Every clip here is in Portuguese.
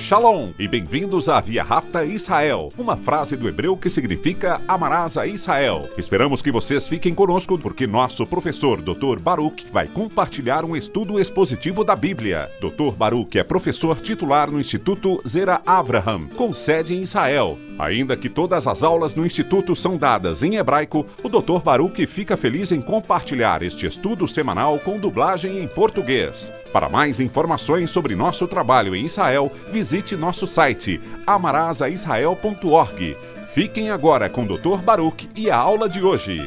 Shalom e bem-vindos à Via Rápida Israel, uma frase do hebreu que significa amarás a Israel. Esperamos que vocês fiquem conosco porque nosso professor Dr. Baruch vai compartilhar um estudo expositivo da Bíblia. Dr. Baruch é professor titular no Instituto Zera Avraham, com sede em Israel. Ainda que todas as aulas no Instituto são dadas em hebraico, o Dr. Baruch fica feliz em compartilhar este estudo semanal com dublagem em português. Para mais informações sobre nosso trabalho em Israel, visite nosso site amarasaisrael.org. Fiquem agora com o Dr. Baruch e a aula de hoje.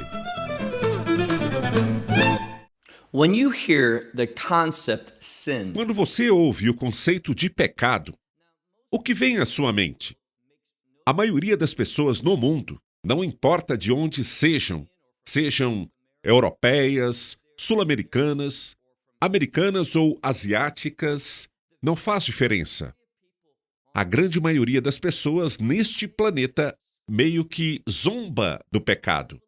When you hear the concept sin, Quando você ouve o conceito de pecado, o que vem à sua mente? A maioria das pessoas no mundo, não importa de onde sejam europeias, sul-americanas, americanas ou asiáticas, não faz diferença. A grande maioria das pessoas neste planeta meio que zomba do pecado.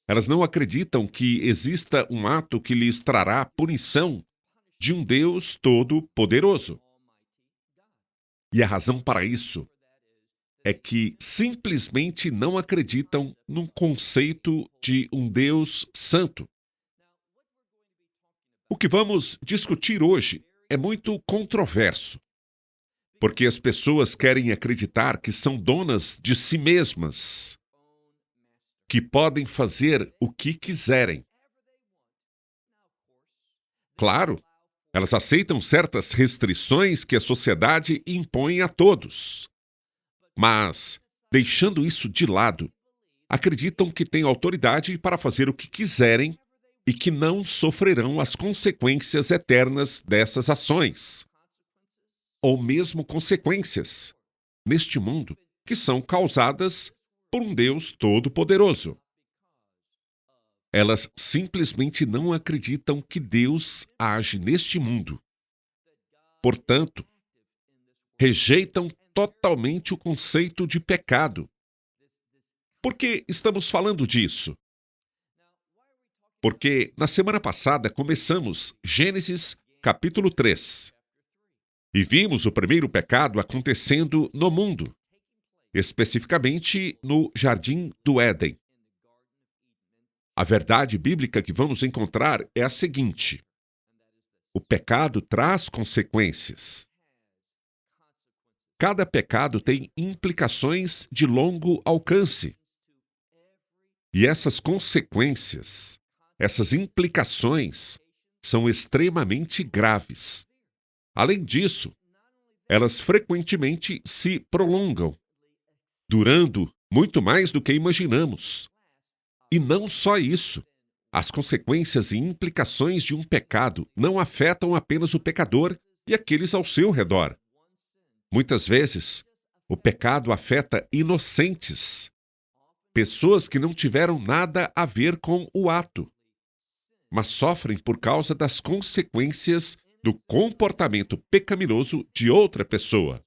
Elas não acreditam que exista um ato que lhes trará punição de um Deus todo-poderoso. E a razão para isso é que simplesmente não acreditam num conceito de um Deus santo. O que vamos discutir hoje é muito controverso, porque as pessoas querem acreditar que são donas de si mesmas, que podem fazer o que quiserem. Claro, elas aceitam certas restrições que a sociedade impõe a todos. Mas, deixando isso de lado, acreditam que têm autoridade para fazer o que quiserem e que não sofrerão as consequências eternas dessas ações. Ou mesmo consequências, neste mundo, que são causadas por um Deus todo-poderoso. Elas simplesmente não acreditam que Deus age neste mundo. Portanto, rejeitam totalmente o conceito de pecado. Por que estamos falando disso? Porque na semana passada começamos Gênesis capítulo 3. E vimos o primeiro pecado acontecendo no mundo, especificamente no Jardim do Éden. A verdade bíblica que vamos encontrar é a seguinte: o pecado traz consequências. Cada pecado tem implicações de longo alcance. E essas consequências, essas implicações, são extremamente graves. Além disso, elas frequentemente se prolongam, durando muito mais do que imaginamos. E não só isso. As consequências e implicações de um pecado não afetam apenas o pecador e aqueles ao seu redor. Muitas vezes, o pecado afeta inocentes, pessoas que não tiveram nada a ver com o ato, mas sofrem por causa das consequências do comportamento pecaminoso de outra pessoa.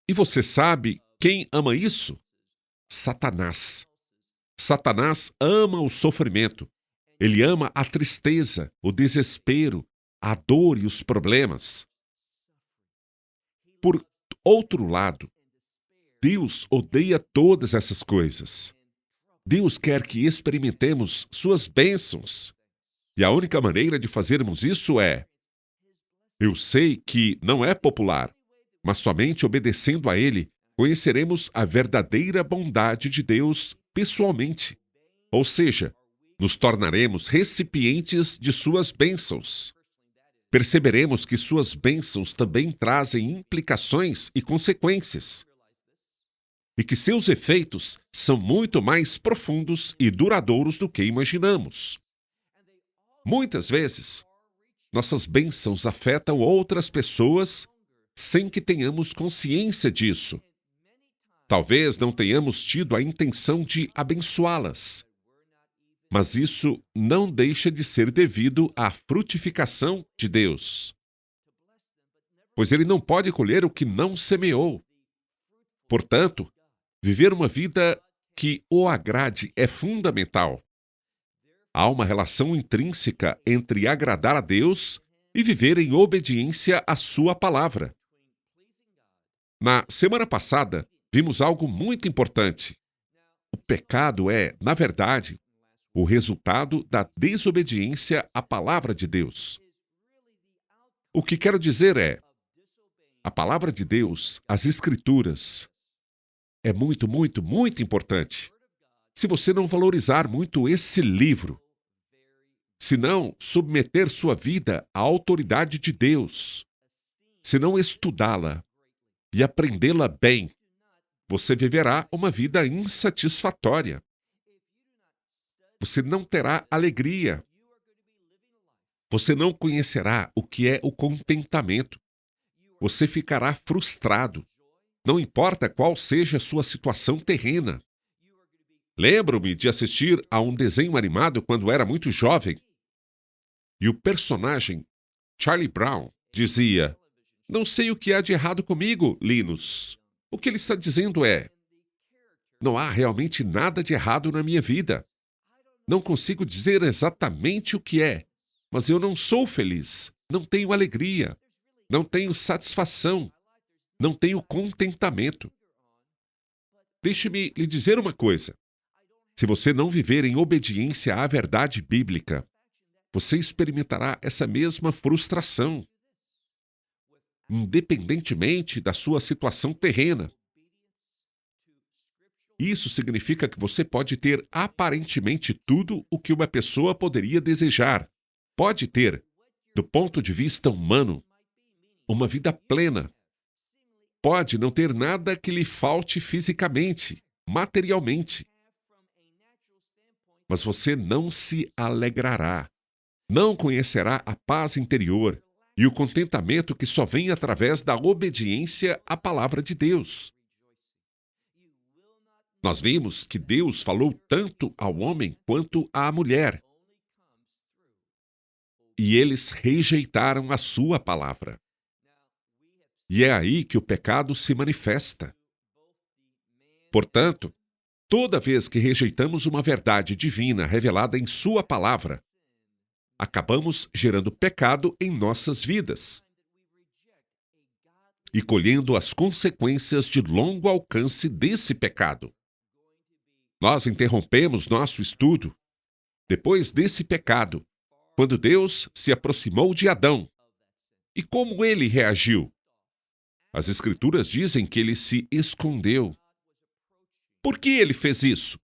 E você sabe quem ama isso? Satanás. Satanás ama o sofrimento. Ele ama a tristeza, o desespero, a dor e os problemas. Por outro lado, Deus odeia todas essas coisas. Deus quer que experimentemos suas bênçãos. E a única maneira de fazermos isso é: eu sei que não é popular, mas somente obedecendo a Ele conheceremos a verdadeira bondade de Deus pessoalmente. Ou seja, nos tornaremos recipientes de suas bênçãos. Perceberemos que suas bênçãos também trazem implicações e consequências. E que seus efeitos são muito mais profundos e duradouros do que imaginamos. Muitas vezes, nossas bênçãos afetam outras pessoas sem que tenhamos consciência disso. Talvez não tenhamos tido a intenção de abençoá-las. Mas isso não deixa de ser devido à frutificação de Deus. Pois Ele não pode colher o que não semeou. Portanto, viver uma vida que o agrade é fundamental. Há uma relação intrínseca entre agradar a Deus e viver em obediência à sua palavra. Na semana passada, vimos algo muito importante. O pecado é, na verdade, o resultado da desobediência à palavra de Deus. O que quero dizer é, a palavra de Deus, as Escrituras, é muito, muito, muito importante. Se você não valorizar muito esse livro, se não submeter sua vida à autoridade de Deus, se não estudá-la e aprendê-la bem, você viverá uma vida insatisfatória. Você não terá alegria. Você não conhecerá o que é o contentamento. Você ficará frustrado. Não importa qual seja a sua situação terrena. Lembro-me de assistir a um desenho animado quando era muito jovem. E o personagem, Charlie Brown, dizia: "Não sei o que há de errado comigo, Linus." O que ele está dizendo é: não há realmente nada de errado na minha vida. Não consigo dizer exatamente o que é, mas eu não sou feliz, não tenho alegria, não tenho satisfação, não tenho contentamento. Deixe-me lhe dizer uma coisa. Se você não viver em obediência à verdade bíblica, você experimentará essa mesma frustração, independentemente da sua situação terrena. Isso significa que você pode ter aparentemente tudo o que uma pessoa poderia desejar. Pode ter, do ponto de vista humano, uma vida plena. Pode não ter nada que lhe falte fisicamente, materialmente. Mas você não se alegrará. Não conhecerá a paz interior e o contentamento que só vem através da obediência à palavra de Deus. Nós vimos que Deus falou tanto ao homem quanto à mulher. E eles rejeitaram a sua palavra. E é aí que o pecado se manifesta. Portanto, toda vez que rejeitamos uma verdade divina revelada em sua palavra, acabamos gerando pecado em nossas vidas e colhendo as consequências de longo alcance desse pecado. Nós interrompemos nosso estudo depois desse pecado, quando Deus se aproximou de Adão. E como ele reagiu? As Escrituras dizem que ele se escondeu. Por que ele fez isso?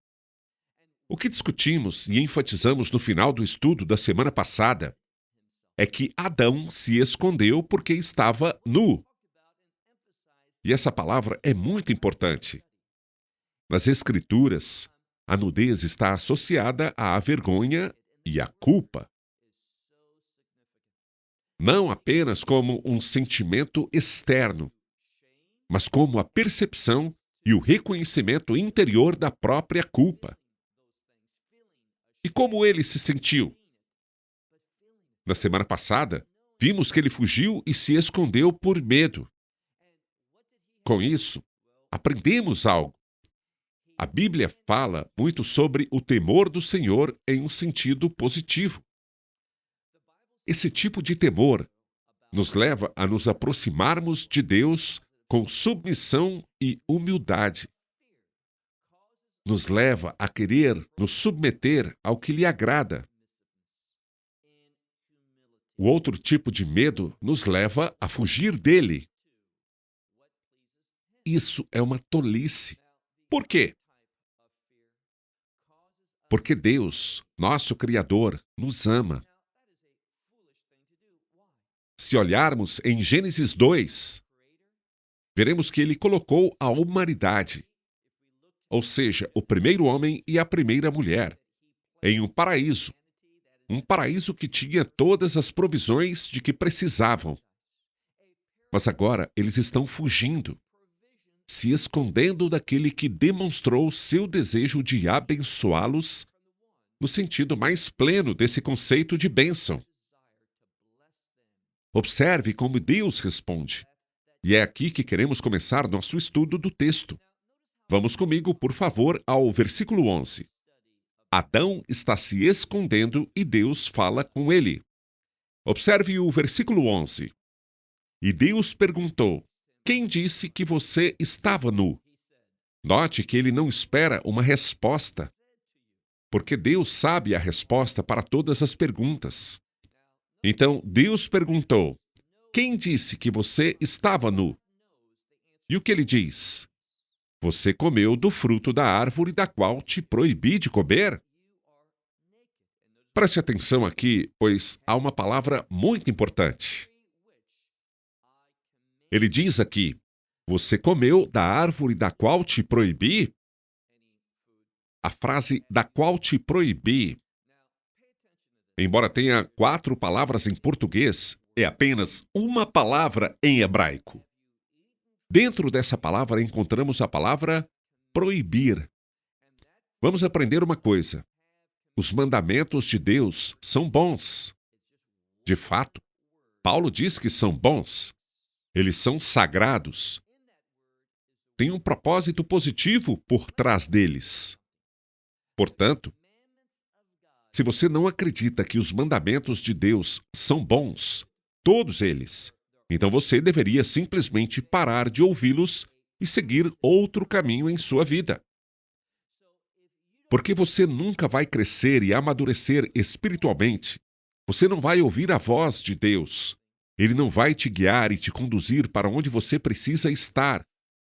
O que discutimos e enfatizamos no final do estudo da semana passada é que Adão se escondeu porque estava nu. E essa palavra é muito importante. Nas Escrituras, a nudez está associada à vergonha e à culpa. Não apenas como um sentimento externo, mas como a percepção e o reconhecimento interior da própria culpa. E como ele se sentiu? Na semana passada, vimos que ele fugiu e se escondeu por medo. Com isso, aprendemos algo. A Bíblia fala muito sobre o temor do Senhor em um sentido positivo. Esse tipo de temor nos leva a nos aproximarmos de Deus com submissão e humildade. Nos leva a querer nos submeter ao que lhe agrada. O outro tipo de medo nos leva a fugir dele. Isso é uma tolice. Por quê? Porque Deus, nosso Criador, nos ama. Se olharmos em Gênesis 2, veremos que ele colocou a humanidade, ou seja, o primeiro homem e a primeira mulher, em um paraíso que tinha todas as provisões de que precisavam. Mas agora eles estão fugindo, se escondendo daquele que demonstrou seu desejo de abençoá-los no sentido mais pleno desse conceito de bênção. Observe como Deus responde. E é aqui que queremos começar nosso estudo do texto. Vamos comigo, por favor, ao versículo 11. Adão está se escondendo e Deus fala com ele. Observe o versículo 11. E Deus perguntou: quem disse que você estava nu? Note que ele não espera uma resposta, porque Deus sabe a resposta para todas as perguntas. Então, Deus perguntou: quem disse que você estava nu? E o que ele diz? Você comeu do fruto da árvore da qual te proibi de comer? Preste atenção aqui, pois há uma palavra muito importante. Ele diz aqui: você comeu da árvore da qual te proibi? A frase da qual te proibi, embora tenha 4 palavras em português, é apenas uma palavra em hebraico. Dentro dessa palavra encontramos a palavra proibir. Vamos aprender uma coisa. Os mandamentos de Deus são bons. De fato, Paulo diz que são bons. Eles são sagrados. Tem um propósito positivo por trás deles. Portanto, se você não acredita que os mandamentos de Deus são bons, todos eles, então você deveria simplesmente parar de ouvi-los e seguir outro caminho em sua vida. Porque você nunca vai crescer e amadurecer espiritualmente. Você não vai ouvir a voz de Deus. Ele não vai te guiar e te conduzir para onde você precisa estar,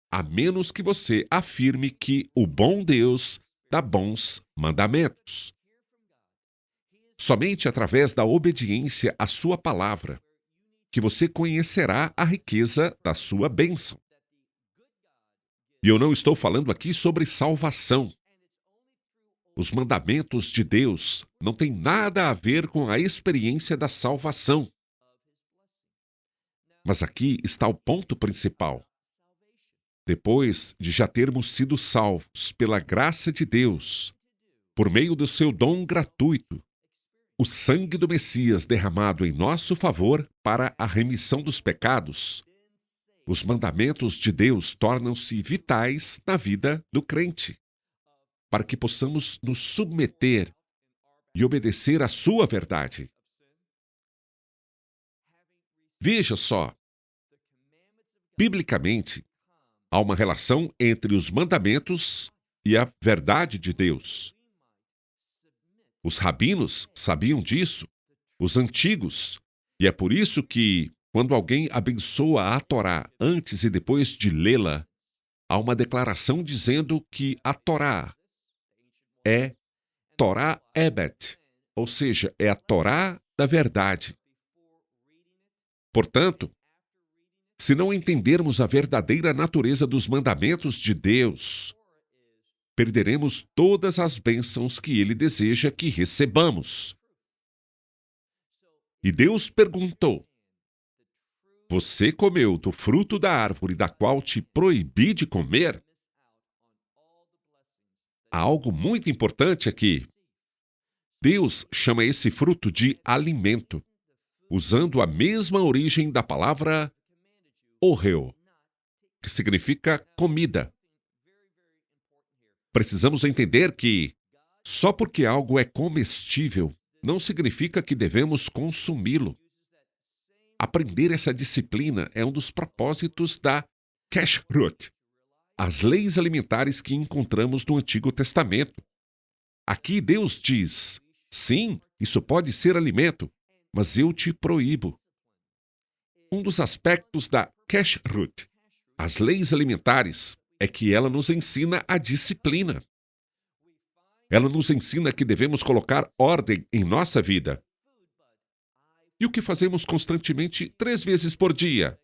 a menos que você afirme que o bom Deus dá bons mandamentos. Somente através da obediência à sua palavra que você conhecerá a riqueza da sua bênção. E eu não estou falando aqui sobre salvação. Os mandamentos de Deus não têm nada a ver com a experiência da salvação. Mas aqui está o ponto principal. Depois de já termos sido salvos pela graça de Deus, por meio do seu dom gratuito, o sangue do Messias derramado em nosso favor para a remissão dos pecados, os mandamentos de Deus tornam-se vitais na vida do crente, para que possamos nos submeter e obedecer à sua verdade. Veja só, biblicamente, há uma relação entre os mandamentos e a verdade de Deus. Os rabinos sabiam disso, os antigos, e é por isso que, quando alguém abençoa a Torá antes e depois de lê-la, há uma declaração dizendo que a Torá é Torá Ebet, ou seja, é a Torá da verdade. Portanto, se não entendermos a verdadeira natureza dos mandamentos de Deus, perderemos todas as bênçãos que Ele deseja que recebamos. E Deus perguntou: você comeu do fruto da árvore da qual te proibi de comer? Há algo muito importante aqui. Deus chama esse fruto de alimento, usando a mesma origem da palavra oreo, que significa comida. Precisamos entender que só porque algo é comestível não significa que devemos consumi-lo. Aprender essa disciplina é um dos propósitos da Kashrut, as leis alimentares que encontramos no Antigo Testamento. Aqui Deus diz: sim, isso pode ser alimento, mas eu te proíbo. Um dos aspectos da Kashrut, as leis alimentares, é que ela nos ensina a disciplina. Ela nos ensina que devemos colocar ordem em nossa vida. E o que fazemos constantemente 3 vezes por dia?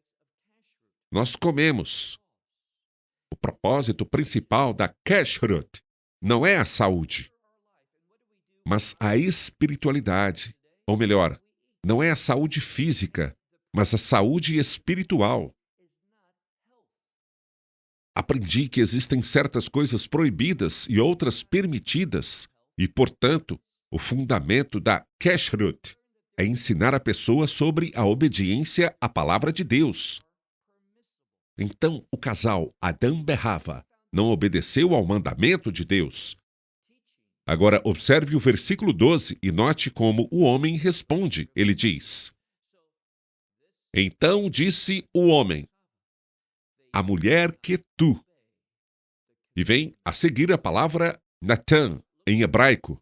Nós comemos. O propósito principal da Kashrut não é a saúde, mas a espiritualidade. Ou melhor, não é a saúde física, mas a saúde espiritual. Aprendi que existem certas coisas proibidas e outras permitidas, e, portanto, o fundamento da Kashrut é ensinar a pessoa sobre a obediência à palavra de Deus. Então, o casal Adão e Hava não obedeceu ao mandamento de Deus. Agora, observe o versículo 12 e note como o homem responde. Ele diz: Então disse o homem: a mulher que tu. E vem a seguir a palavra Natan, em hebraico.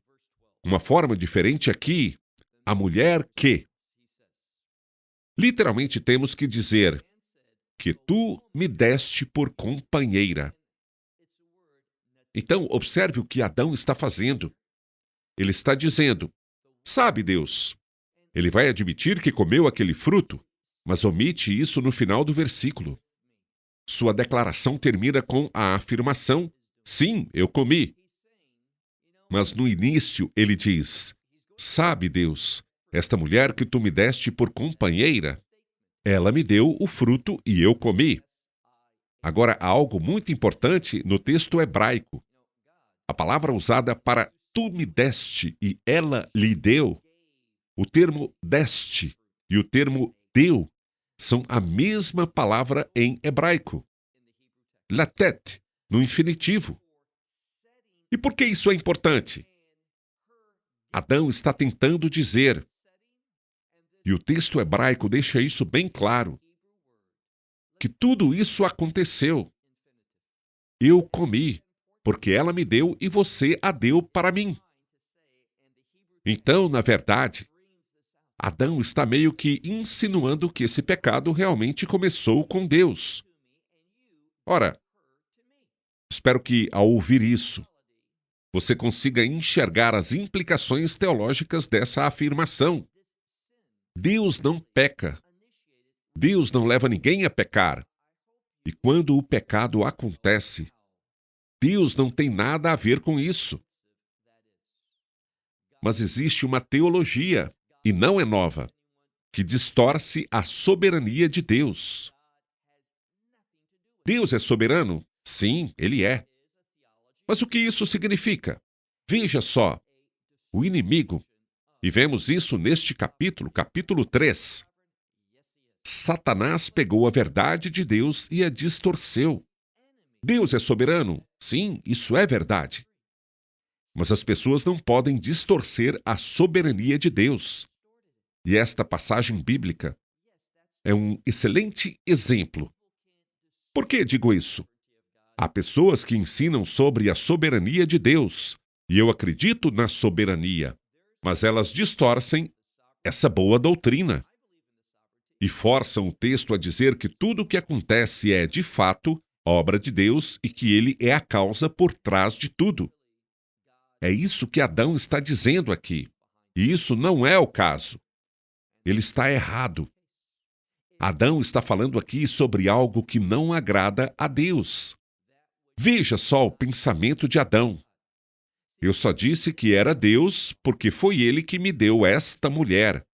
Uma forma diferente aqui, a mulher que. Literalmente temos que dizer que tu me deste por companheira. Então, observe o que Adão está fazendo. Ele está dizendo: sabe, Deus, ele vai admitir que comeu aquele fruto, mas omite isso no final do versículo. Sua declaração termina com a afirmação: sim, eu comi. Mas no início ele diz: sabe, Deus, esta mulher que tu me deste por companheira, ela me deu o fruto e eu comi. Agora, há algo muito importante no texto hebraico. A palavra usada para tu me deste e ela lhe deu, o termo deste e o termo deu são a mesma palavra em hebraico. Latet, no infinitivo. E por que isso é importante? Adão está tentando dizer, e o texto hebraico deixa isso bem claro, que tudo isso aconteceu. Eu comi, porque ela me deu e você a deu para mim. Então, na verdade, Adão está meio que insinuando que esse pecado realmente começou com Deus. Ora, espero que, ao ouvir isso, você consiga enxergar as implicações teológicas dessa afirmação. Deus não peca. Deus não leva ninguém a pecar. E quando o pecado acontece, Deus não tem nada a ver com isso. Mas existe uma teologia, e não é nova, que distorce a soberania de Deus. Deus é soberano? Sim, Ele é. Mas o que isso significa? Veja só, o inimigo, e vemos isso neste capítulo, capítulo 3. Satanás pegou a verdade de Deus e a distorceu. Deus é soberano? Sim, isso é verdade. Mas as pessoas não podem distorcer a soberania de Deus. E esta passagem bíblica é um excelente exemplo. Por que digo isso? Há pessoas que ensinam sobre a soberania de Deus, e eu acredito na soberania, mas elas distorcem essa boa doutrina e forçam o texto a dizer que tudo o que acontece é, de fato, obra de Deus e que Ele é a causa por trás de tudo. É isso que Adão está dizendo aqui, e isso não é o caso. Ele está errado. Adão está falando aqui sobre algo que não agrada a Deus. Veja só o pensamento de Adão. Eu só disse que era Deus porque foi Ele que me deu esta mulher.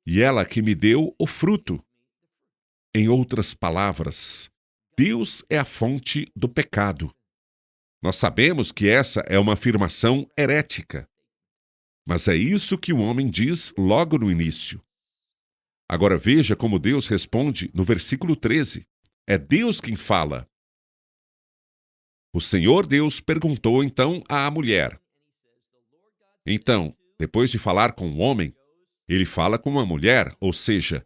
E ela que me deu o fruto. Em outras palavras, Deus é a fonte do pecado. Nós sabemos que essa é uma afirmação herética. Mas é isso que o homem diz logo no início. Agora veja como Deus responde no versículo 13. É Deus quem fala. O Senhor Deus perguntou então à mulher. Então, depois de falar com o homem, ele fala com a mulher, ou seja,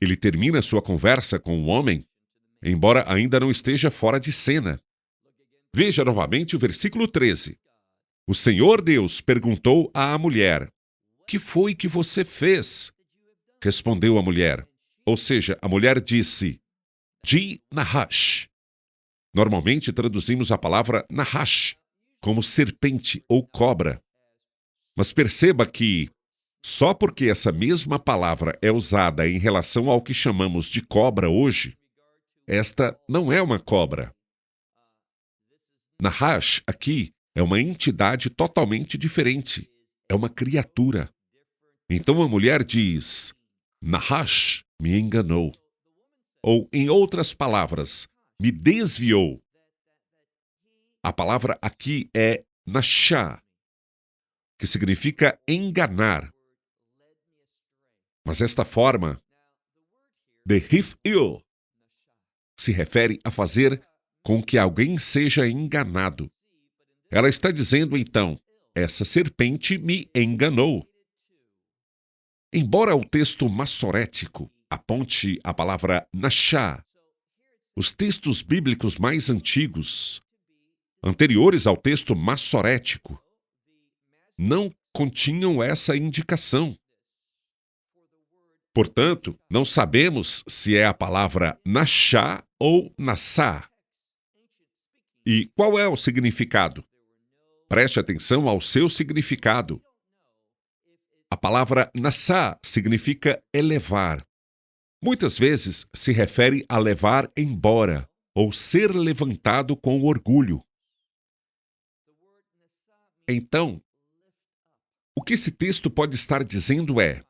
ele termina sua conversa com o homem, embora ainda não esteja fora de cena. Veja novamente o versículo 13. O Senhor Deus perguntou à mulher: que foi que você fez? Respondeu a mulher. Ou seja, a mulher disse: Di Nahash. Normalmente traduzimos a palavra Nahash como serpente ou cobra. Mas perceba que, só porque essa mesma palavra é usada em relação ao que chamamos de cobra hoje, esta não é uma cobra. Nahash, aqui, é uma entidade totalmente diferente. É uma criatura. Então a mulher diz: Nahash me enganou. Ou, em outras palavras, me desviou. A palavra aqui é nashá, que significa enganar. Mas esta forma, de hif'il, se refere a fazer com que alguém seja enganado. Ela está dizendo, então, essa serpente me enganou. Embora o texto massorético aponte a palavra Nashá. Os textos bíblicos mais antigos, anteriores ao texto massorético, não continham essa indicação. Portanto, não sabemos se é a palavra Nashá ou Nassá. E qual é o significado? Preste atenção ao seu significado. A palavra Nassá significa elevar. Muitas vezes se refere a levar embora ou ser levantado com orgulho. Então, o que esse texto pode estar dizendo é: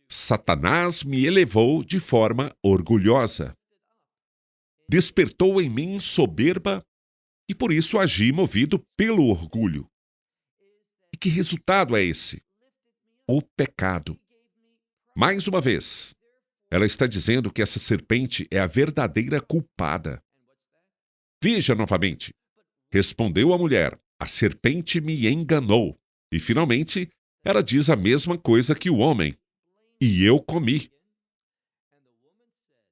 Satanás me elevou de forma orgulhosa. Despertou em mim soberba e por isso agi movido pelo orgulho. E que resultado é esse? O pecado. Mais uma vez, ela está dizendo que essa serpente é a verdadeira culpada. Veja novamente. Respondeu a mulher: a serpente me enganou. E finalmente, ela diz a mesma coisa que o homem. E eu comi.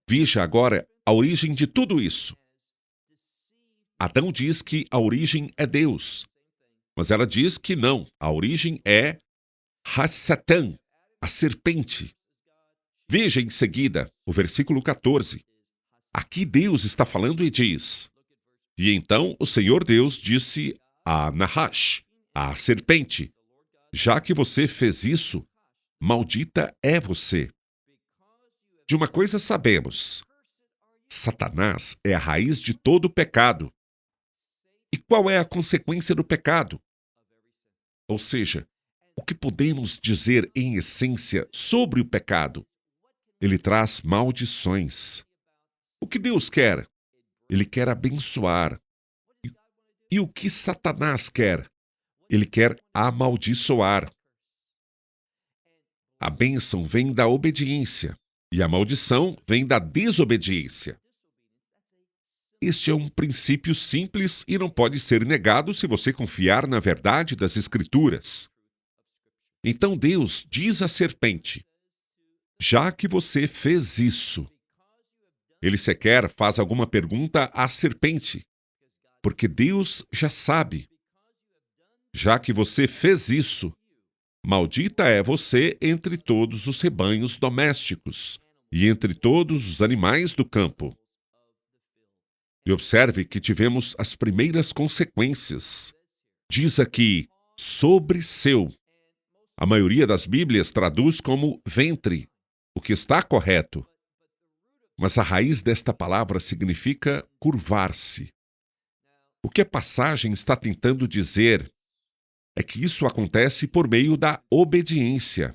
Veja agora a origem de tudo isso. Adão diz que a origem é Deus. Mas ela diz que não. A origem é Hassatan, a serpente. Veja em seguida o versículo 14. Aqui Deus está falando e diz: E então o Senhor Deus disse a Nahash, a serpente: já que você fez isso, maldita é você. De uma coisa sabemos: Satanás é a raiz de todo o pecado. E qual é a consequência do pecado? Ou seja, o que podemos dizer em essência sobre o pecado? Ele traz maldições. O que Deus quer? Ele quer abençoar. E o que Satanás quer? Ele quer amaldiçoar. A bênção vem da obediência e a maldição vem da desobediência. Este é um princípio simples e não pode ser negado se você confiar na verdade das Escrituras. Então Deus diz à serpente: já que você fez isso. Ele sequer faz alguma pergunta à serpente, porque Deus já sabe. Já que você fez isso, maldita é você entre todos os rebanhos domésticos e entre todos os animais do campo. E observe que tivemos as primeiras consequências. Diz aqui, sobre seu. A maioria das Bíblias traduz como ventre, o que está correto. Mas a raiz desta palavra significa curvar-se. O que a passagem está tentando dizer é que isso acontece por meio da obediência.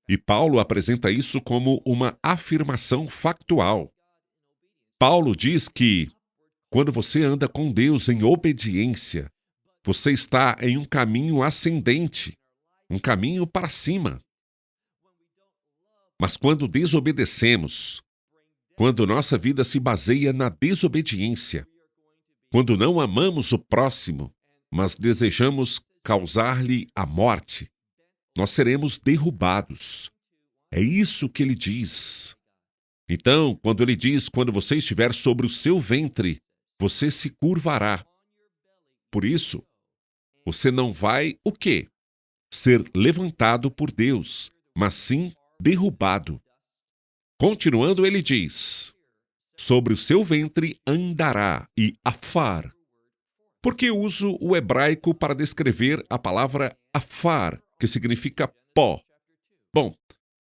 E Paulo apresenta isso como uma afirmação factual. Paulo diz que, quando você anda com Deus em obediência, você está em um caminho ascendente, um caminho para cima. Mas quando desobedecemos, quando nossa vida se baseia na desobediência, quando não amamos o próximo, mas desejamos causar-lhe a morte, nós seremos derrubados. É isso que ele diz. Então, quando ele diz, quando você estiver sobre o seu ventre, você se curvará. Por isso, você não vai, o quê? Ser levantado por Deus, mas sim derrubado. Continuando, ele diz: sobre o seu ventre andará, e afar. Por que uso o hebraico para descrever a palavra afar, que significa pó? Bom,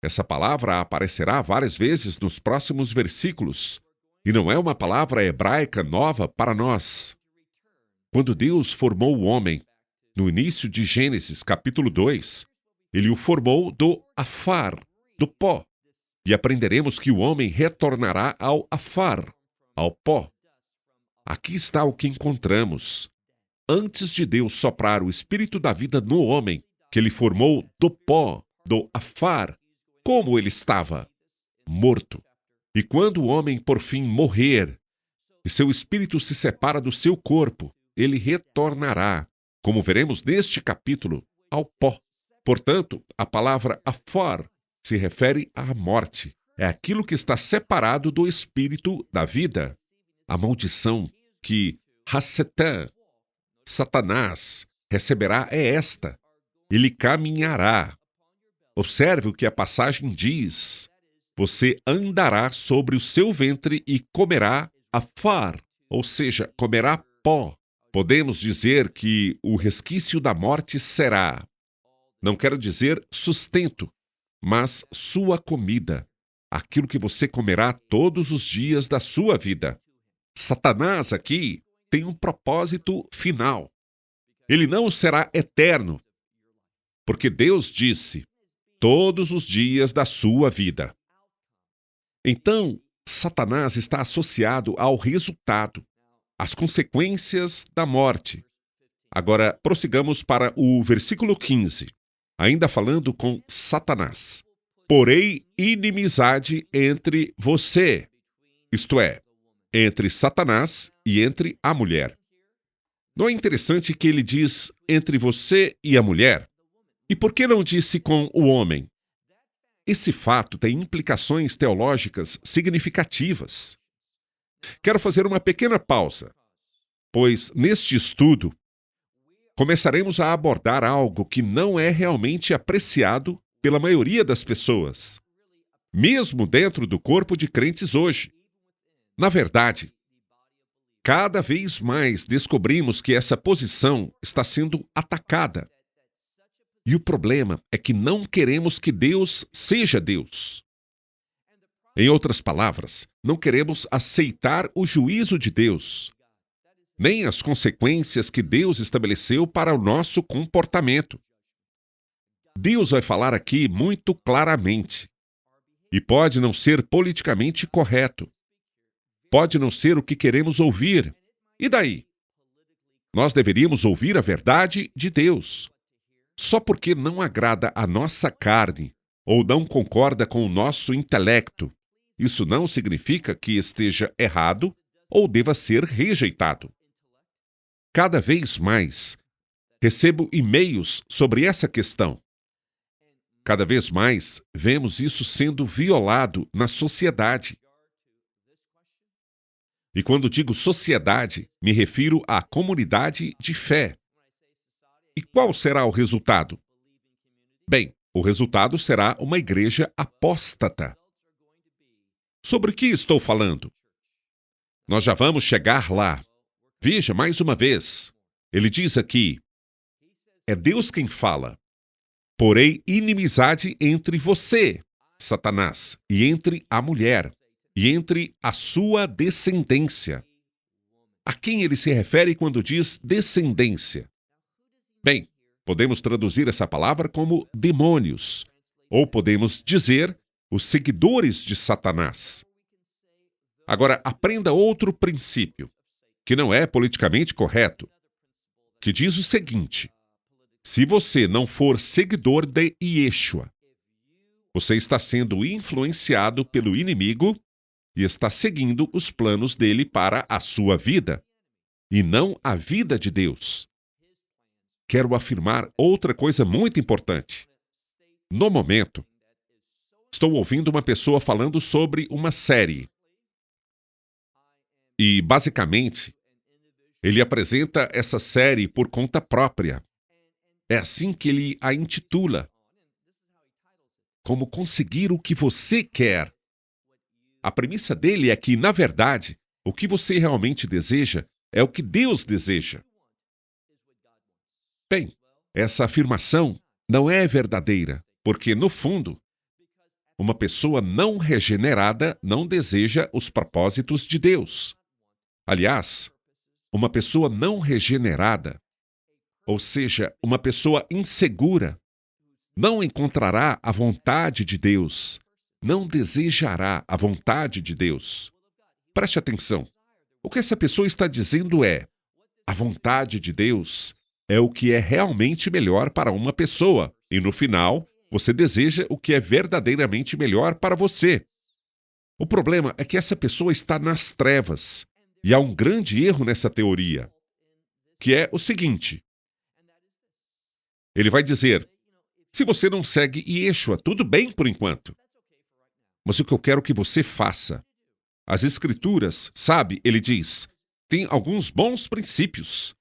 essa palavra aparecerá várias vezes nos próximos versículos, e não é uma palavra hebraica nova para nós. Quando Deus formou o homem, no início de Gênesis, capítulo 2, ele o formou do afar, do pó. E aprenderemos que o homem retornará ao afar, ao pó. Aqui está o que encontramos. Antes de Deus soprar o espírito da vida no homem, que ele formou do pó, do afar, como ele estava? Morto. E quando o homem por fim morrer, e seu espírito se separa do seu corpo, ele retornará, como veremos neste capítulo, ao pó. Portanto, a palavra afar se refere à morte. É aquilo que está separado do espírito da vida. A maldição que Hassetã, Satanás, receberá é esta. Ele caminhará. Observe o que a passagem diz. Você andará sobre o seu ventre e comerá afar, ou seja, comerá pó. Podemos dizer que o resquício da morte será, não quero dizer sustento, mas sua comida, aquilo que você comerá todos os dias da sua vida. Satanás aqui tem um propósito final. Ele não será eterno, porque Deus disse, todos os dias da sua vida. Então, Satanás está associado ao resultado, às consequências da morte. Agora, prossigamos para o versículo 15, ainda falando com Satanás. Porém, inimizade entre você, isto é, entre Satanás e entre a mulher. Não é interessante que ele diz entre você e a mulher? E por que não disse com o homem? Esse fato tem implicações teológicas significativas. Quero fazer uma pequena pausa, pois neste estudo começaremos a abordar algo que não é realmente apreciado pela maioria das pessoas, mesmo dentro do corpo de crentes hoje. Na verdade, cada vez mais descobrimos que essa posição está sendo atacada. E o problema é que não queremos que Deus seja Deus. Em outras palavras, não queremos aceitar o juízo de Deus, nem as consequências que Deus estabeleceu para o nosso comportamento. Deus vai falar aqui muito claramente. E pode não ser politicamente correto. Pode não ser o que queremos ouvir. E daí? Nós deveríamos ouvir a verdade de Deus. Só porque não agrada a nossa carne ou não concorda com o nosso intelecto, isso não significa que esteja errado ou deva ser rejeitado. Cada vez mais, recebo e-mails sobre essa questão. Cada vez mais, vemos isso sendo violado na sociedade. E quando digo sociedade, me refiro à comunidade de fé. E qual será o resultado? Bem, o resultado será uma igreja apóstata. Sobre o que estou falando? Nós já vamos chegar lá. Veja mais uma vez. Ele diz aqui, é Deus quem fala. Porém, inimizade entre você, Satanás, e entre a mulher, e entre a sua descendência. A quem ele se refere quando diz descendência? Bem, podemos traduzir essa palavra como demônios, ou podemos dizer os seguidores de Satanás. Agora, aprenda outro princípio, que não é politicamente correto, que diz o seguinte: se você não for seguidor de Yeshua, você está sendo influenciado pelo inimigo e está seguindo os planos dele para a sua vida, e não a vida de Deus. Quero afirmar outra coisa muito importante. No momento, estou ouvindo uma pessoa falando sobre uma série. E, basicamente, ele apresenta essa série por conta própria. É assim que ele a intitula. Como conseguir o que você quer. A premissa dele é que, na verdade, o que você realmente deseja é o que Deus deseja. Bem, essa afirmação não é verdadeira, porque, no fundo, uma pessoa não regenerada não deseja os propósitos de Deus. Aliás, uma pessoa não regenerada, ou seja, uma pessoa insegura, não encontrará a vontade de Deus, não desejará a vontade de Deus. Preste atenção. O que essa pessoa está dizendo é: a vontade de Deus é o que é realmente melhor para uma pessoa, e no final, você deseja o que é verdadeiramente melhor para você. O problema é que essa pessoa está nas trevas, e há um grande erro nessa teoria, que é o seguinte: ele vai dizer, Se você não segue Yeshua, tudo bem por enquanto. Mas o que eu quero que você faça? As Escrituras, sabe, ele diz, tem alguns bons princípios.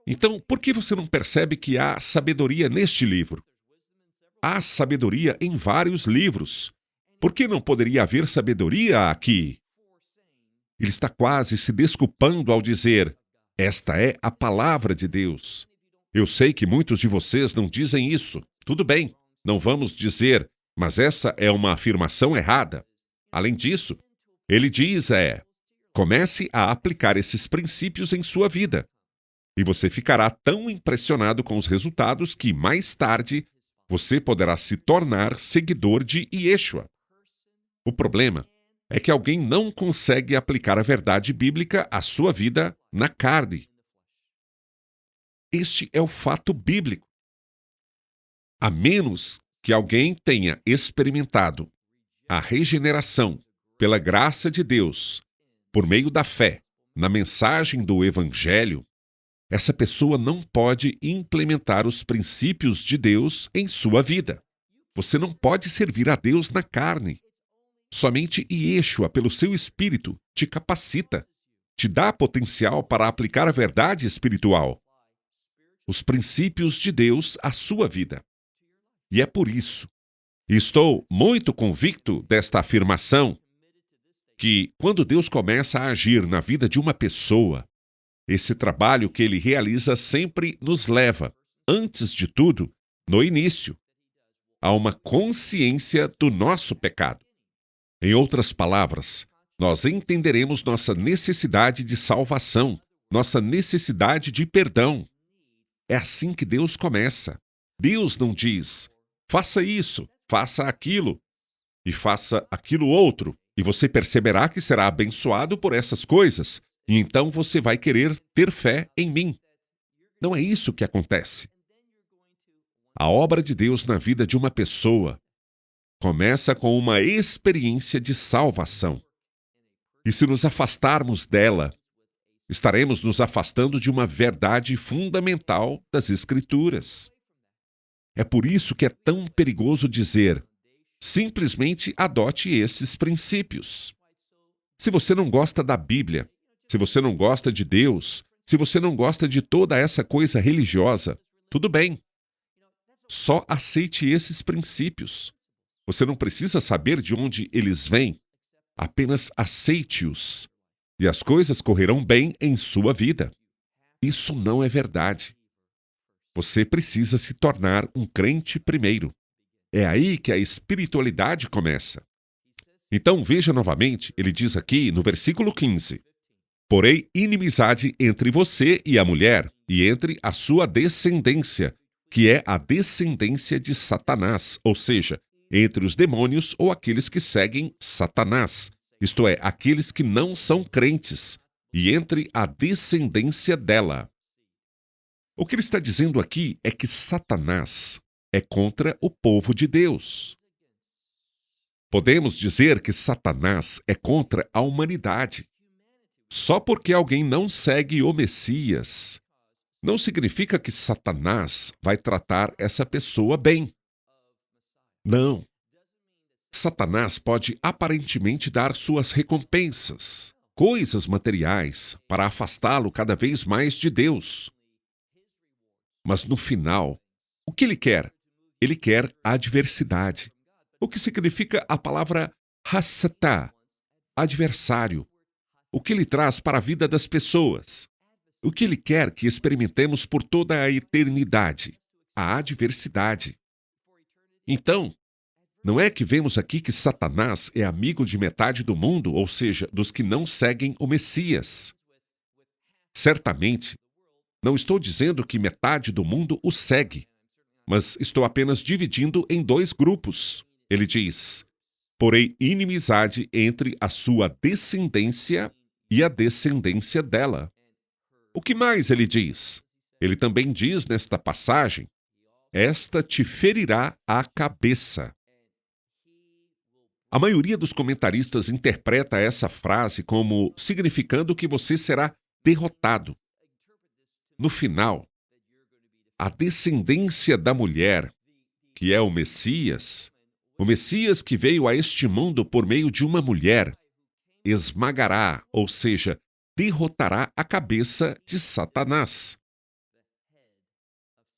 Então, por que você não percebe que há sabedoria neste livro? Há sabedoria em vários livros. Por que não poderia haver sabedoria aqui? Ele está quase se desculpando ao dizer, esta é a palavra de Deus. Eu sei que muitos de vocês não dizem isso. Tudo bem, não vamos dizer, mas essa é uma afirmação errada. Além disso, ele diz comece a aplicar esses princípios em sua vida. E você ficará tão impressionado com os resultados que, mais tarde, você poderá se tornar seguidor de Yeshua. O problema é que alguém não consegue aplicar a verdade bíblica à sua vida na carne. Este é o fato bíblico. A menos que alguém tenha experimentado a regeneração pela graça de Deus, por meio da fé, na mensagem do Evangelho, essa pessoa não pode implementar os princípios de Deus em sua vida. Você não pode servir a Deus na carne. Somente Yeshua, pelo seu Espírito, te capacita, te dá potencial para aplicar a verdade espiritual, os princípios de Deus à sua vida. E é por isso, e estou muito convicto desta afirmação, que quando Deus começa a agir na vida de uma pessoa, esse trabalho que ele realiza sempre nos leva, antes de tudo, no início, a uma consciência do nosso pecado. Em outras palavras, nós entenderemos nossa necessidade de salvação, nossa necessidade de perdão. É assim que Deus começa. Deus não diz, faça isso, faça aquilo e faça aquilo outro, e você perceberá que será abençoado por essas coisas, e então você vai querer ter fé em mim. Não é isso que acontece. A obra de Deus na vida de uma pessoa começa com uma experiência de salvação. E se nos afastarmos dela, estaremos nos afastando de uma verdade fundamental das Escrituras. É por isso que é tão perigoso dizer, simplesmente adote esses princípios. Se você não gosta da Bíblia, se você não gosta de Deus, se você não gosta de toda essa coisa religiosa, tudo bem. Só aceite esses princípios. Você não precisa saber de onde eles vêm. Apenas aceite-os. E as coisas correrão bem em sua vida. Isso não é verdade. Você precisa se tornar um crente primeiro. É aí que a espiritualidade começa. Então veja novamente, ele diz aqui no versículo 15: porém, inimizade entre você e a mulher, e entre a sua descendência, que é a descendência de Satanás, ou seja, entre os demônios ou aqueles que seguem Satanás, isto é, aqueles que não são crentes, e entre a descendência dela. O que ele está dizendo aqui é que Satanás é contra o povo de Deus. Podemos dizer que Satanás é contra a humanidade. Só porque alguém não segue o Messias, não significa que Satanás vai tratar essa pessoa bem. Não. Satanás pode aparentemente dar suas recompensas, coisas materiais, para afastá-lo cada vez mais de Deus. Mas no final, o que ele quer? Ele quer adversidade. O que significa a palavra hassatá, adversário. O que ele traz para a vida das pessoas? O que ele quer que experimentemos por toda a eternidade? A adversidade. Então, não é que vemos aqui que Satanás é amigo de metade do mundo, ou seja, dos que não seguem o Messias. Certamente, não estou dizendo que metade do mundo o segue, mas estou apenas dividindo em dois grupos. Ele diz, porém inimizade entre a sua descendência e a descendência dela. O que mais ele diz? Ele também diz nesta passagem, esta te ferirá a cabeça. A maioria dos comentaristas interpreta essa frase como significando que você será derrotado. No final, a descendência da mulher, que é o Messias que veio a este mundo por meio de uma mulher, esmagará, ou seja, derrotará a cabeça de Satanás.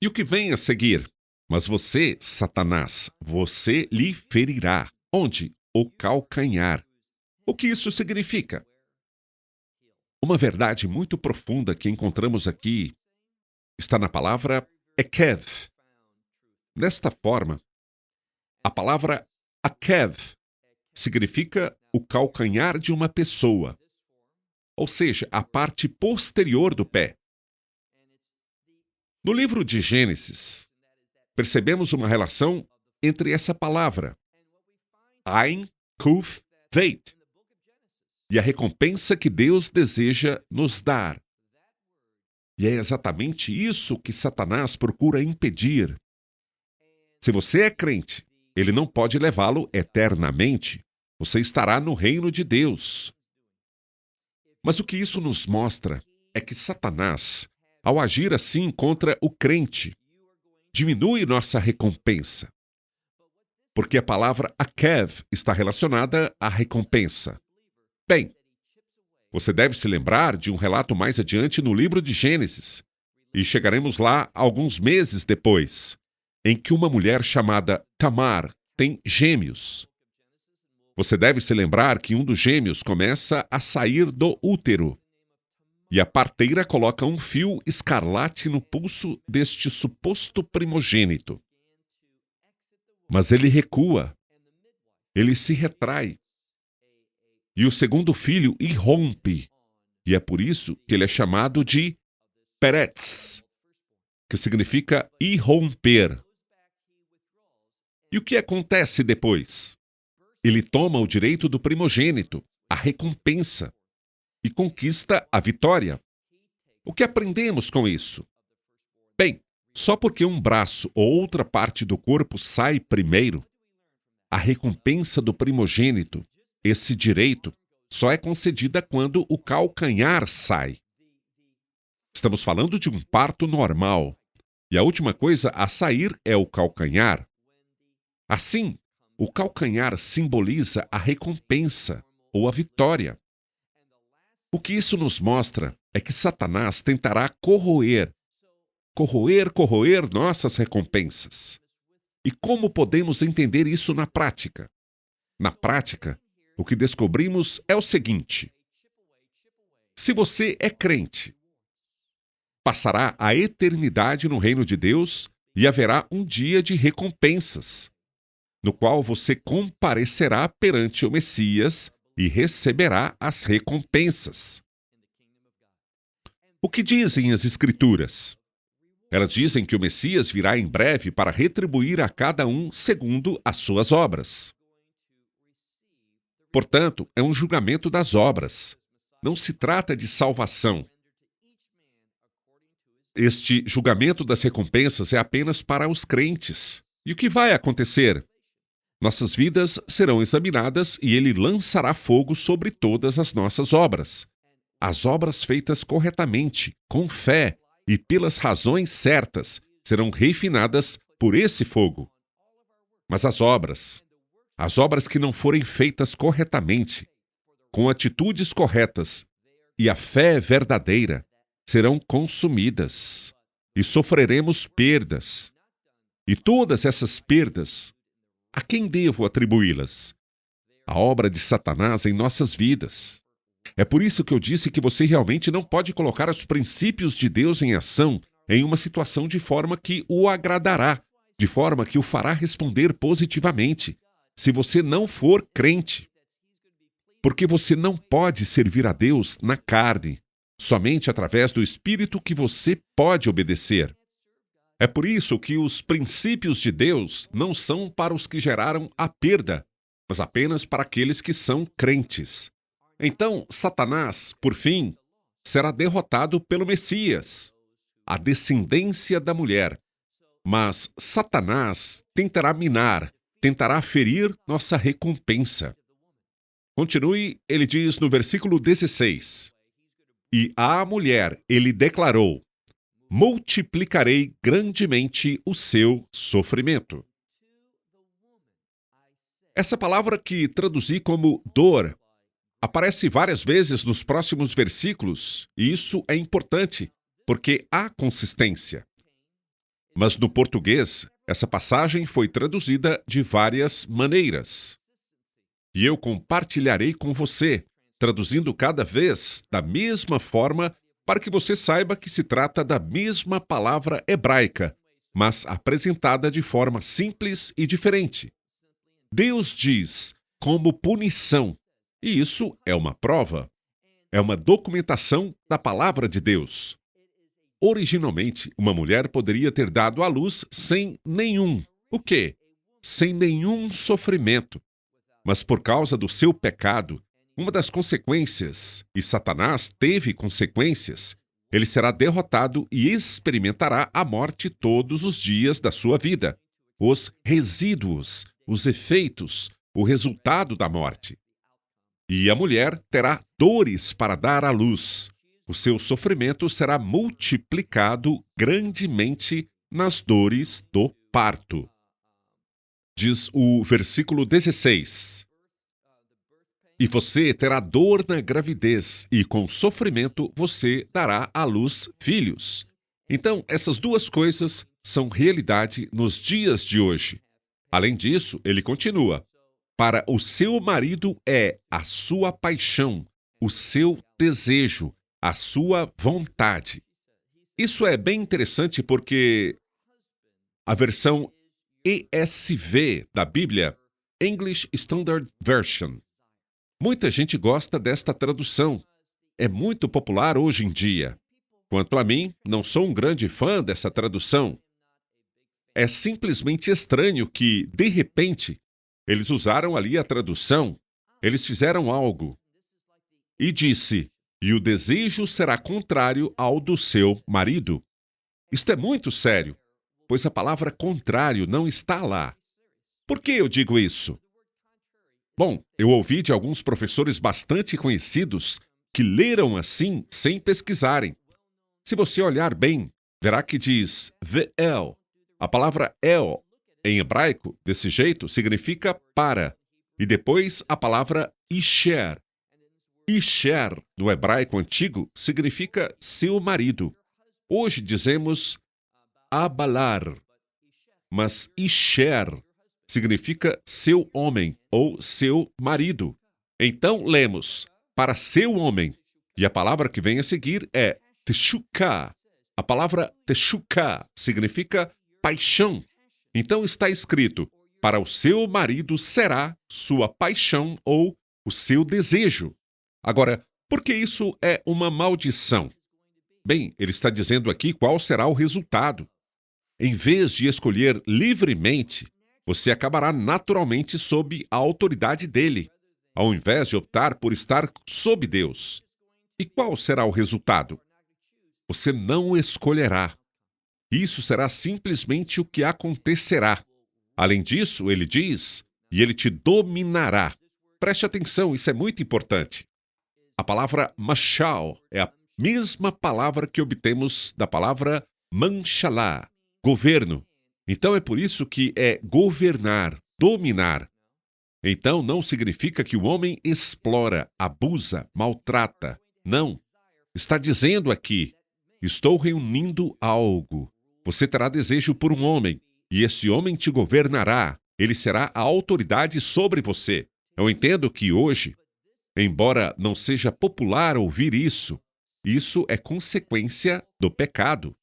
E o que vem a seguir? Mas você, Satanás, você lhe ferirá. Onde? O calcanhar. O que isso significa? Uma verdade muito profunda que encontramos aqui está na palavra Ekev. Desta forma, a palavra Akev significa o calcanhar de uma pessoa, ou seja, a parte posterior do pé. No livro de Gênesis, percebemos uma relação entre essa palavra, Ain, Kuf, Veit, e a recompensa que Deus deseja nos dar. E é exatamente isso que Satanás procura impedir. Se você é crente, ele não pode levá-lo eternamente. Você estará no reino de Deus. Mas o que isso nos mostra é que Satanás, ao agir assim contra o crente, diminui nossa recompensa. Porque a palavra Akev está relacionada à recompensa. Bem, você deve se lembrar de um relato mais adiante no livro de Gênesis, e chegaremos lá alguns meses depois, em que uma mulher chamada Tamar tem gêmeos. Você deve se lembrar que um dos gêmeos começa a sair do útero, e a parteira coloca um fio escarlate no pulso deste suposto primogênito. Mas ele recua, ele se retrai, e o segundo filho irrompe, e é por isso que ele é chamado de Peretz, que significa irromper. E o que acontece depois? Ele toma o direito do primogênito, a recompensa, e conquista a vitória. O que aprendemos com isso? Bem, só porque um braço ou outra parte do corpo sai primeiro, a recompensa do primogênito, esse direito, só é concedida quando o calcanhar sai. Estamos falando de um parto normal, e a última coisa a sair é o calcanhar. Assim, o calcanhar simboliza a recompensa ou a vitória. O que isso nos mostra é que Satanás tentará corroer nossas recompensas. E como podemos entender isso na prática? Na prática, o que descobrimos é o seguinte: se você é crente, passará a eternidade no reino de Deus e haverá um dia de recompensas, no qual você comparecerá perante o Messias e receberá as recompensas. O que dizem as Escrituras? Elas dizem que o Messias virá em breve para retribuir a cada um segundo as suas obras. Portanto, é um julgamento das obras. Não se trata de salvação. Este julgamento das recompensas é apenas para os crentes. E o que vai acontecer? Nossas vidas serão examinadas e ele lançará fogo sobre todas as nossas obras. As obras feitas corretamente, com fé e pelas razões certas, serão refinadas por esse fogo. Mas as obras que não forem feitas corretamente, com atitudes corretas e a fé verdadeira, serão consumidas e sofreremos perdas. E todas essas perdas, a quem devo atribuí-las? A obra de Satanás em nossas vidas. É por isso que eu disse que você realmente não pode colocar os princípios de Deus em ação em uma situação de forma que o agradará, de forma que o fará responder positivamente, se você não for crente. Porque você não pode servir a Deus na carne, somente através do Espírito que você pode obedecer. É por isso que os princípios de Deus não são para os que geraram a perda, mas apenas para aqueles que são crentes. Então, Satanás, por fim, será derrotado pelo Messias, a descendência da mulher. Mas Satanás tentará minar, tentará ferir nossa recompensa. Continue, ele diz no versículo 16: E à mulher ele declarou: multiplicarei grandemente o seu sofrimento. Essa palavra que traduzi como dor aparece várias vezes nos próximos versículos, e isso é importante, porque há consistência. Mas no português, essa passagem foi traduzida de várias maneiras. E eu compartilharei com você, traduzindo cada vez da mesma forma, para que você saiba que se trata da mesma palavra hebraica, mas apresentada de forma simples e diferente. Deus diz como punição, e isso é uma prova, é uma documentação da palavra de Deus. Originalmente, uma mulher poderia ter dado à luz sem nenhum, o quê? Sem nenhum sofrimento. Mas por causa do seu pecado, uma das consequências, e Satanás teve consequências, ele será derrotado e experimentará a morte todos os dias da sua vida. Os resíduos, os efeitos, o resultado da morte. E a mulher terá dores para dar à luz. O seu sofrimento será multiplicado grandemente nas dores do parto. Diz o versículo 16. E você terá dor na gravidez, e com sofrimento você dará à luz filhos. Então, essas duas coisas são realidade nos dias de hoje. Além disso, ele continua: para o seu marido é a sua paixão, o seu desejo, a sua vontade. Isso é bem interessante porque a versão ESV da Bíblia, English Standard Version, muita gente gosta desta tradução. É muito popular hoje em dia. Quanto a mim, não sou um grande fã dessa tradução. É simplesmente estranho que, de repente, eles usaram ali a tradução, eles fizeram algo. E disse: e o desejo será contrário ao do seu marido. Isto é muito sério, pois a palavra contrário não está lá. Por que eu digo isso? Bom, eu ouvi de alguns professores bastante conhecidos que leram assim sem pesquisarem. Se você olhar bem, verá que diz ve'el. A palavra el, em hebraico, desse jeito, significa para. E depois a palavra isher. Isher, no hebraico antigo, significa seu marido. Hoje dizemos abalar, mas isher significa seu homem ou seu marido. Então lemos para seu homem. E a palavra que vem a seguir é teshuká. A palavra teshuká significa paixão. Então está escrito: para o seu marido será sua paixão ou o seu desejo. Agora, por que isso é uma maldição? Bem, ele está dizendo aqui qual será o resultado. Em vez de escolher livremente, você acabará naturalmente sob a autoridade dele, ao invés de optar por estar sob Deus. E qual será o resultado? Você não o escolherá. Isso será simplesmente o que acontecerá. Além disso, ele diz, e ele te dominará. Preste atenção, isso é muito importante. A palavra mashal é a mesma palavra que obtemos da palavra manshalá, governo. Então é por isso que é governar, dominar. Então não significa que o homem explora, abusa, maltrata. Não. Está dizendo aqui: estou reunindo algo. Você terá desejo por um homem, e esse homem te governará. Ele será a autoridade sobre você. Eu entendo que hoje, embora não seja popular ouvir isso, isso é consequência do pecado.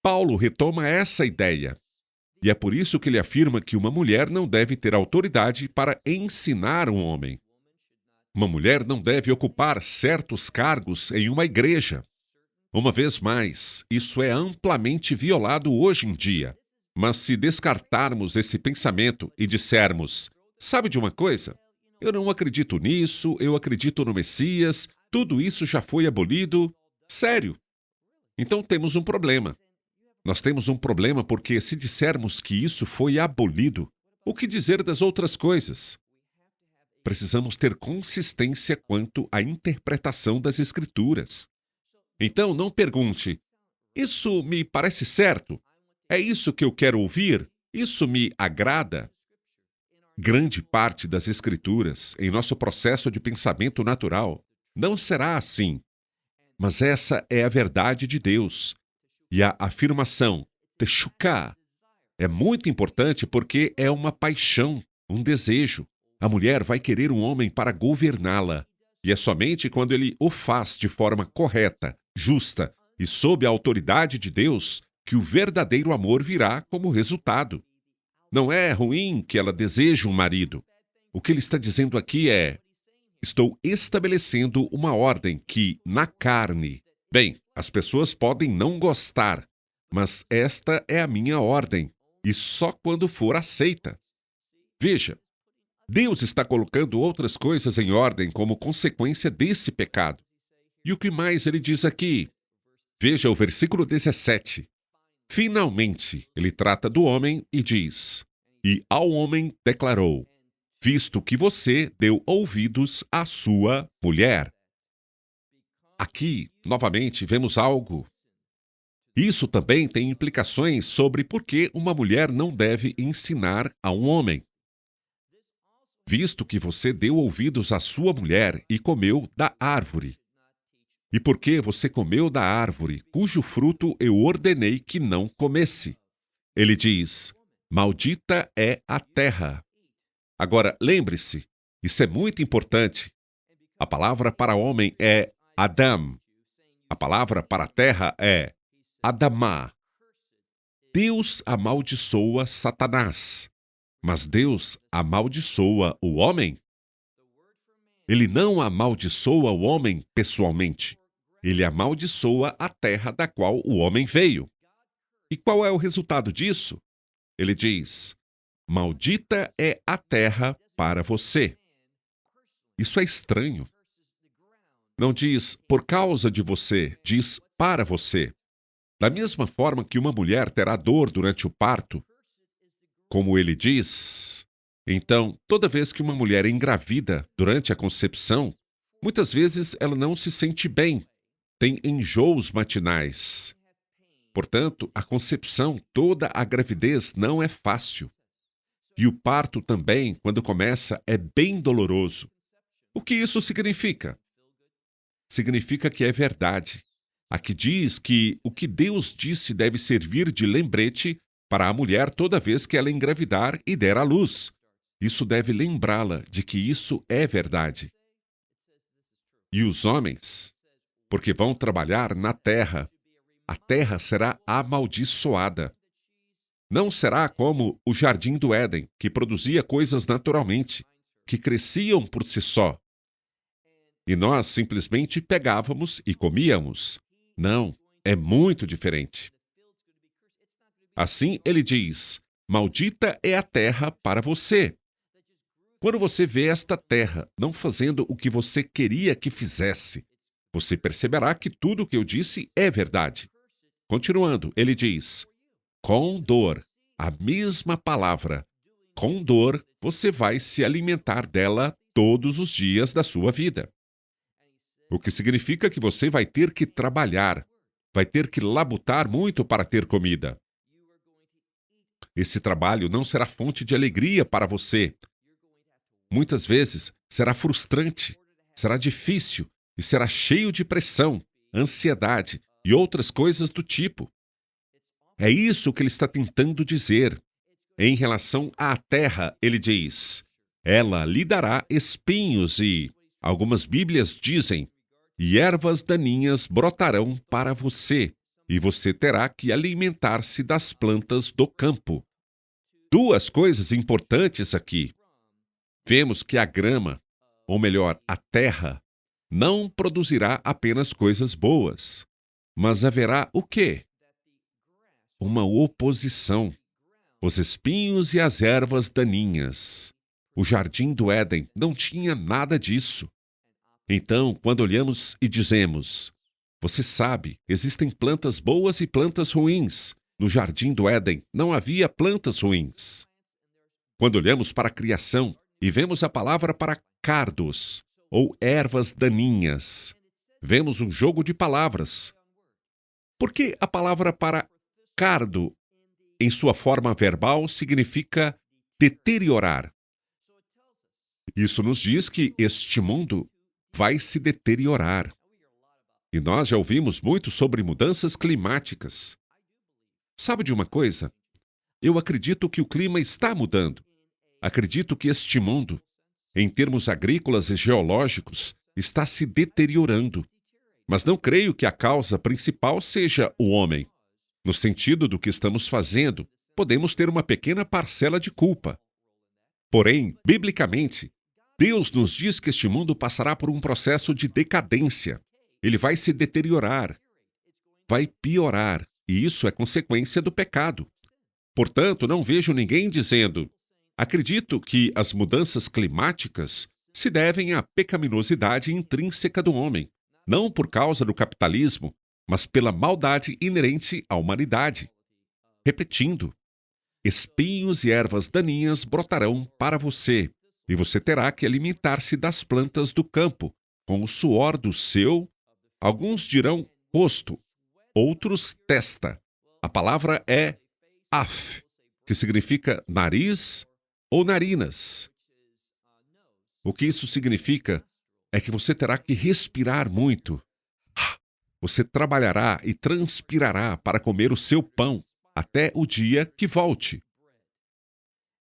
Paulo retoma essa ideia. E é por isso que ele afirma que uma mulher não deve ter autoridade para ensinar um homem. Uma mulher não deve ocupar certos cargos em uma igreja. Uma vez mais, isso é amplamente violado hoje em dia. Mas se descartarmos esse pensamento e dissermos: sabe de uma coisa? Eu não acredito nisso, eu acredito no Messias, tudo isso já foi abolido. Sério. Então temos um problema. Nós temos um problema porque se dissermos que isso foi abolido, o que dizer das outras coisas? Precisamos ter consistência quanto à interpretação das Escrituras. Então não pergunte: isso me parece certo? É isso que eu quero ouvir? Isso me agrada? grande parte das Escrituras, em nosso processo de pensamento natural, não será assim. Mas essa é a verdade de Deus. E a afirmação, Teshukah, é muito importante porque é uma paixão, um desejo. A mulher vai querer um homem para governá-la. E é somente quando ele o faz de forma correta, justa e sob a autoridade de Deus que o verdadeiro amor virá como resultado. Não é ruim que ela deseje um marido. O que ele está dizendo aqui é: estou estabelecendo uma ordem que, na carne, bem, as pessoas podem não gostar, mas esta é a minha ordem, e só quando for aceita. Veja, Deus está colocando outras coisas em ordem como consequência desse pecado. E o que mais ele diz aqui? Veja o versículo 17. Finalmente, ele trata do homem e diz: E ao homem declarou: visto que você deu ouvidos à sua mulher. Aqui, novamente, vemos algo. Isso também tem implicações sobre por que uma mulher não deve ensinar a um homem. Visto que você deu ouvidos à sua mulher e comeu da árvore. E porque você comeu da árvore, cujo fruto eu ordenei que não comesse. Ele diz: maldita é a terra. Agora, lembre-se, isso é muito importante. A palavra para homem é Adam. A palavra para terra é Adamá. Deus amaldiçoa Satanás, mas Deus amaldiçoa o homem? Ele não amaldiçoa o homem pessoalmente. Ele amaldiçoa a terra da qual o homem veio. E qual é o resultado disso? Ele diz: maldita é a terra para você. Isso é estranho. Não diz por causa de você, diz para você. Da mesma forma que uma mulher terá dor durante o parto, como ele diz, então, toda vez que uma mulher engravida durante a concepção, muitas vezes ela não se sente bem, tem enjoos matinais. Portanto, a concepção, toda a gravidez não é fácil. E o parto também, quando começa, é bem doloroso. O que isso significa? Significa que é verdade. Aqui diz que o que Deus disse deve servir de lembrete para a mulher toda vez que ela engravidar e der à luz. Isso deve lembrá-la de que isso é verdade. E os homens, porque vão trabalhar na terra, a terra será amaldiçoada. Não será como o jardim do Éden, que produzia coisas naturalmente, que cresciam por si só. E nós simplesmente pegávamos e comíamos. Não, é muito diferente. Assim ele diz: maldita é a terra para você. Quando você vê esta terra não fazendo o que você queria que fizesse, você perceberá que tudo o que eu disse é verdade. Continuando, ele diz: com dor, a mesma palavra. Com dor, você vai se alimentar dela todos os dias da sua vida. O que significa que você vai ter que trabalhar, vai ter que labutar muito para ter comida. Esse trabalho não será fonte de alegria para você. Muitas vezes será frustrante, será difícil e será cheio de pressão, ansiedade e outras coisas do tipo. É isso que ele está tentando dizer. Em relação à terra, ele diz: ela lhe dará espinhos e, algumas Bíblias dizem, e ervas daninhas brotarão para você, e você terá que alimentar-se das plantas do campo. Duas coisas importantes aqui. Vemos que a grama, ou melhor, a terra, não produzirá apenas coisas boas, mas haverá o quê? Uma oposição. Os espinhos e as ervas daninhas. O jardim do Éden não tinha nada disso. Então, quando olhamos e dizemos: você sabe, existem plantas boas e plantas ruins. No jardim do Éden não havia plantas ruins. Quando olhamos para a criação e vemos a palavra para cardos, ou ervas daninhas, vemos um jogo de palavras. Por que a palavra para cardo, em sua forma verbal, significa deteriorar? Isso nos diz que este mundo vai se deteriorar. E nós já ouvimos muito sobre mudanças climáticas. Sabe de uma coisa? Eu acredito que o clima está mudando. Acredito que este mundo, em termos agrícolas e geológicos, está se deteriorando. Mas não creio que a causa principal seja o homem. No sentido do que estamos fazendo, podemos ter uma pequena parcela de culpa. Porém, biblicamente, Deus nos diz que este mundo passará por um processo de decadência. Ele vai se deteriorar, vai piorar, e isso é consequência do pecado. Portanto, não vejo ninguém dizendo: acredito que as mudanças climáticas se devem à pecaminosidade intrínseca do homem, não por causa do capitalismo, mas pela maldade inerente à humanidade. Repetindo, espinhos e ervas daninhas brotarão para você, e você terá que alimentar-se das plantas do campo, com o suor do seu, alguns dirão rosto, outros testa. A palavra é af, que significa nariz ou narinas. O que isso significa é que você terá que respirar muito. Você trabalhará e transpirará para comer o seu pão até o dia que volte.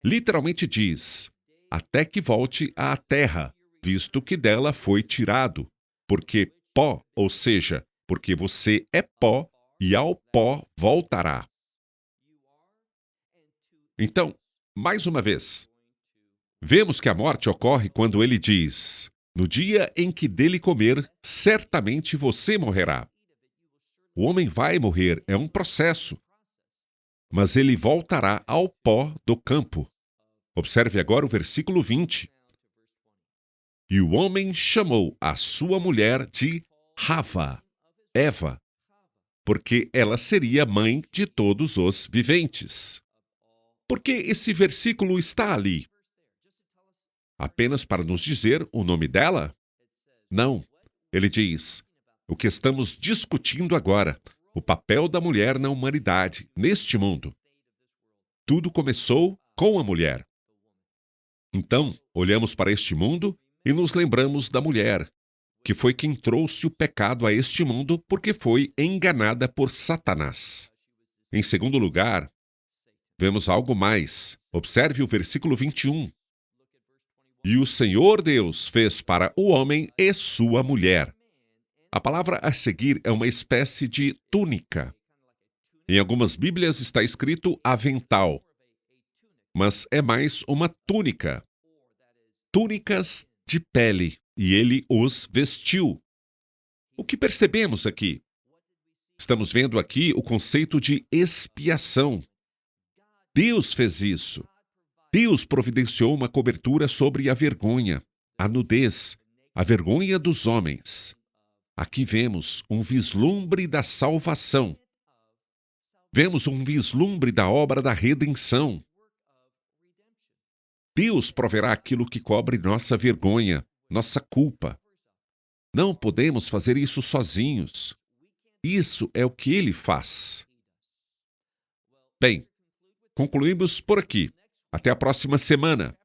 Literalmente diz, até que volte à terra, visto que dela foi tirado, porque pó, ou seja, porque você é pó e ao pó voltará. Então, mais uma vez, vemos que a morte ocorre quando ele diz: no dia em que dele comer, certamente você morrerá. O homem vai morrer, é um processo. Mas ele voltará ao pó do campo. Observe agora o versículo 20. E o homem chamou a sua mulher de Rava, Eva, porque ela seria mãe de todos os viventes. Por que esse versículo está ali? Apenas para nos dizer o nome dela? Não. Ele diz: o que estamos discutindo agora, o papel da mulher na humanidade, neste mundo. Tudo começou com a mulher. Então, olhamos para este mundo e nos lembramos da mulher, que foi quem trouxe o pecado a este mundo porque foi enganada por Satanás. Em segundo lugar, vemos algo mais. Observe o versículo 21. E o Senhor Deus fez para o homem e sua mulher. A palavra a seguir é uma espécie de túnica. Em algumas Bíblias está escrito avental, mas é mais uma túnica. Túnicas de pele, e ele os vestiu. O que percebemos aqui? Estamos vendo aqui o conceito de expiação. Deus fez isso. Deus providenciou uma cobertura sobre a vergonha, a nudez, a vergonha dos homens. Aqui vemos um vislumbre da salvação. Vemos um vislumbre da obra da redenção. Deus proverá aquilo que cobre nossa vergonha, nossa culpa. Não podemos fazer isso sozinhos. Isso é o que Ele faz. Bem, concluímos por aqui. Até a próxima semana,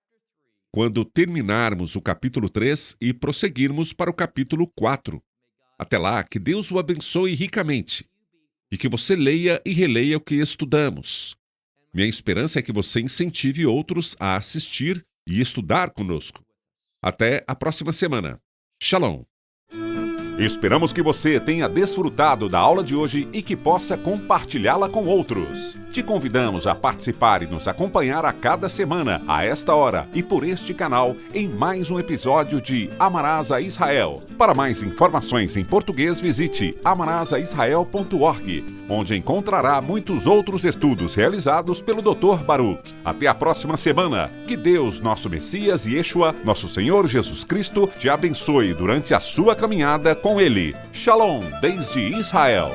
quando terminarmos o capítulo 3 e prosseguirmos para o capítulo 4. Até lá, que Deus o abençoe ricamente e que você leia e releia o que estudamos. Minha esperança é que você incentive outros a assistir e estudar conosco. Até a próxima semana. Shalom! Esperamos que você tenha desfrutado da aula de hoje e que possa compartilhá-la com outros. Te convidamos a participar e nos acompanhar a cada semana, a esta hora e por este canal, em mais um episódio de Amarás a Israel. Para mais informações em português, visite amarasaisrael.org, onde encontrará muitos outros estudos realizados pelo Dr. Baruch. Até a próxima semana. Que Deus, nosso Messias e Yeshua, nosso Senhor Jesus Cristo, te abençoe durante a sua caminhada com Ele. Shalom, desde Israel.